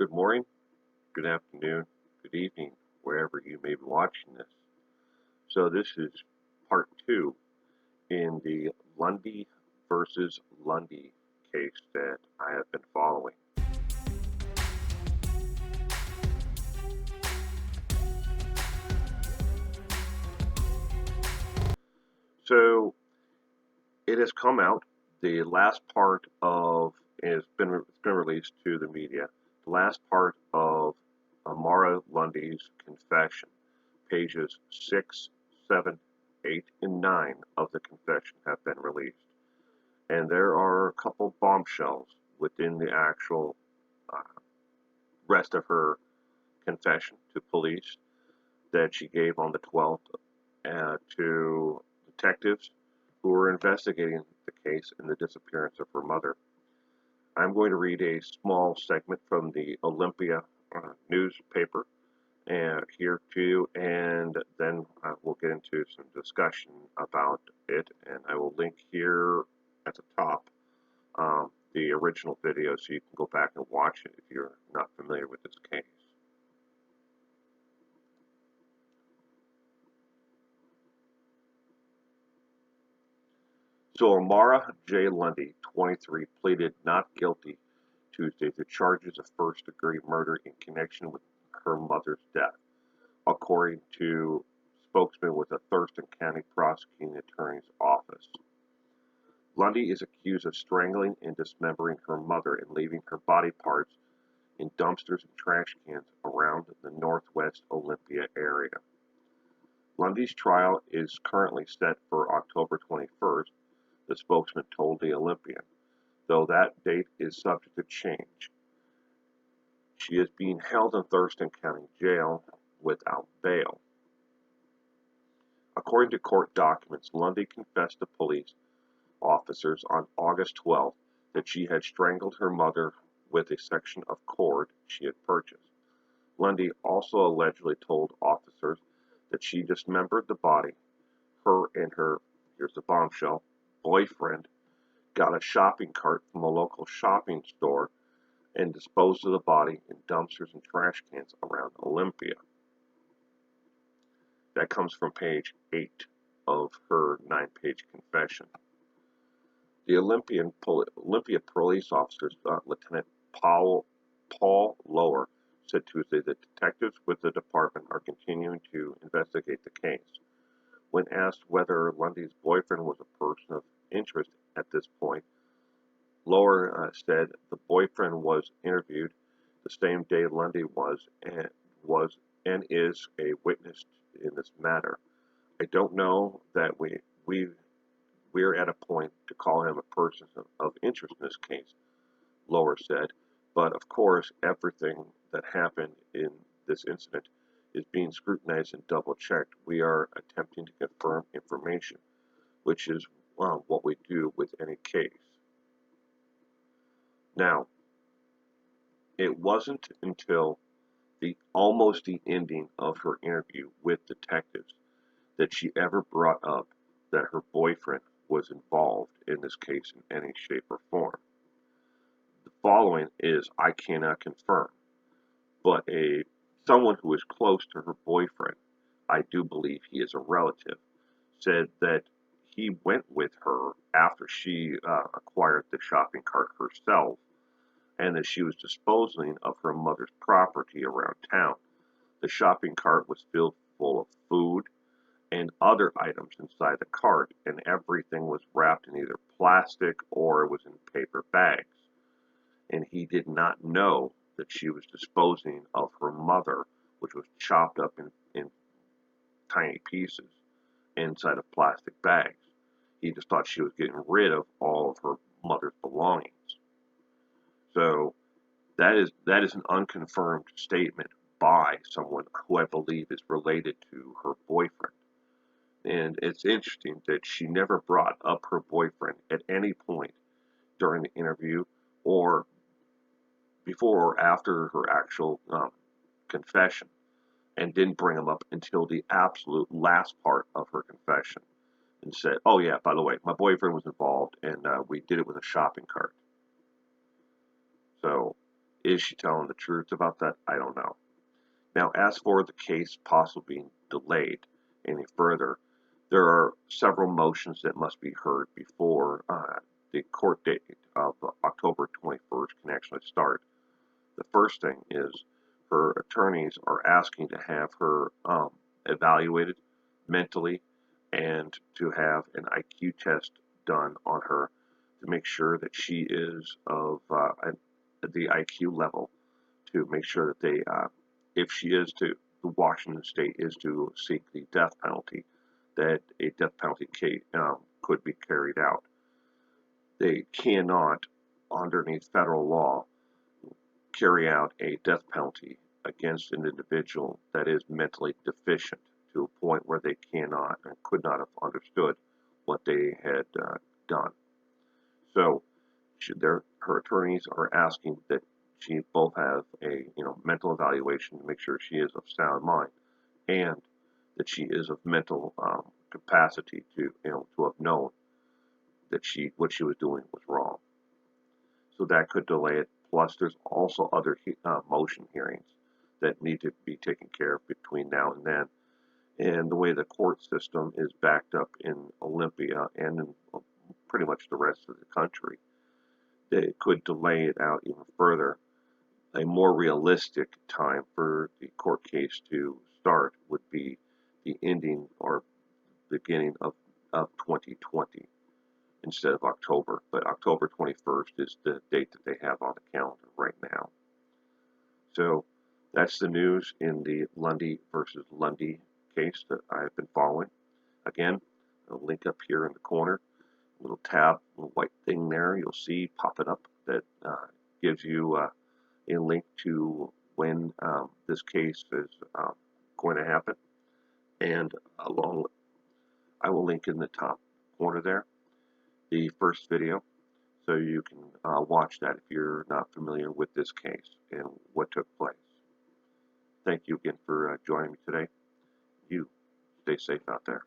Good morning, good afternoon, good evening, wherever you may be watching this. So this is part two in the Lundy versus Lundy case that I have been following. So it has come out. The last part of it's been released to the media. The last part of Amara Lundy's confession, pages 6, 7, 8, and 9 of the confession have been released. And there are a couple bombshells within the actual uh, rest of her confession to police that she gave on the 12th to detectives who were investigating the case and the disappearance of her mother. I'm going to read a small segment from the Olympia newspaper here to you, and then we'll get into some discussion about it. And I will link here at the top the original video so you can go back and watch it if you're not familiar with this case. So Amara J. Lundy, 23, pleaded not guilty Tuesday to charges of first-degree murder in connection with her mother's death, according to spokesman with the Thurston County Prosecuting Attorney's Office. Lundy is accused of strangling and dismembering her mother and leaving her body parts in dumpsters and trash cans around the northwest Olympia area. Lundy's trial is currently set for October 21st, the spokesman told the Olympian, though that date is subject to change. She is being held in Thurston County Jail without bail. According to court documents, Lundy confessed to police officers on August 12th that she had strangled her mother with a section of cord she had purchased. Lundy also allegedly told officers that she dismembered the body. Her and her, here's the bombshell, boyfriend got a shopping cart from a local shopping store and disposed of the body in dumpsters and trash cans around Olympia. That comes from page 8 of her 9-page confession. The Olympia police officers, Lieutenant Paul Lower, said Tuesday that detectives with the department are continuing to investigate the case. When asked whether Lundy's boyfriend was a person of interest at this point, Lower said the boyfriend was interviewed the same day Lundy was and is a witness in this matter. I don't know that we're at a point to call him a person of interest in this case, Lower said, but of course everything that happened in this incident is being scrutinized and double-checked. We are attempting to confirm information, which is what we do with any case. Now, it wasn't until almost the ending of her interview with detectives that she ever brought up that her boyfriend was involved in this case in any shape or form. The following is I cannot confirm, but someone who is close to her boyfriend, I do believe he is a relative, said that he went with her after she acquired the shopping cart herself and that she was disposing of her mother's property around town. The shopping cart was filled full of food and other items inside the cart, and everything was wrapped in either plastic or it was in paper bags. And he did not know that she was disposing of her mother, which was chopped up in tiny pieces inside of plastic bags. He just thought she was getting rid of all of her mother's belongings. So that is an unconfirmed statement by someone who I believe is related to her boyfriend. And it's interesting that she never brought up her boyfriend at any point during the interview or before or after her actual confession, and didn't bring him up until the absolute last part of her confession and said, oh yeah, by the way, my boyfriend was involved and we did it with a shopping cart. So Is she telling the truth about that? I don't know. Now, as for the case possibly being delayed any further, there are several motions that must be heard before the court date of October 21st can actually start. The first thing is her attorneys are asking to have her evaluated mentally and to have an IQ test done on her to make sure that she is of the IQ level, to make sure that they, if she is to, the Washington State is to seek the death penalty, that a death penalty case could be carried out. They cannot, underneath federal law, carry out a death penalty against an individual that is mentally deficient to a point where they cannot and could not have understood what they had done. So her attorneys are asking that she both have a mental evaluation to make sure she is of sound mind and that she is of mental capacity to to have known that what she was doing was wrong. So that could delay it. Plus, there's also other motion hearings that need to be taken care of between now and then. And the way the court system is backed up in Olympia and in pretty much the rest of the country, it could delay it out even further. A more realistic time for the court case to start would be the ending or beginning of 2020 instead of October. But October 21st is the date that they have on the calendar right now. So that's the news in the Lundy versus Lundy case that I've been following. Again, a link up here in the corner, a little tab, a little white thing there you'll see popping up that gives you a link to when this case is going to happen. And I will link in the top corner there the first video, so you can watch that if you're not familiar with this case and what took place. Thank you again for joining me today. You stay safe out there.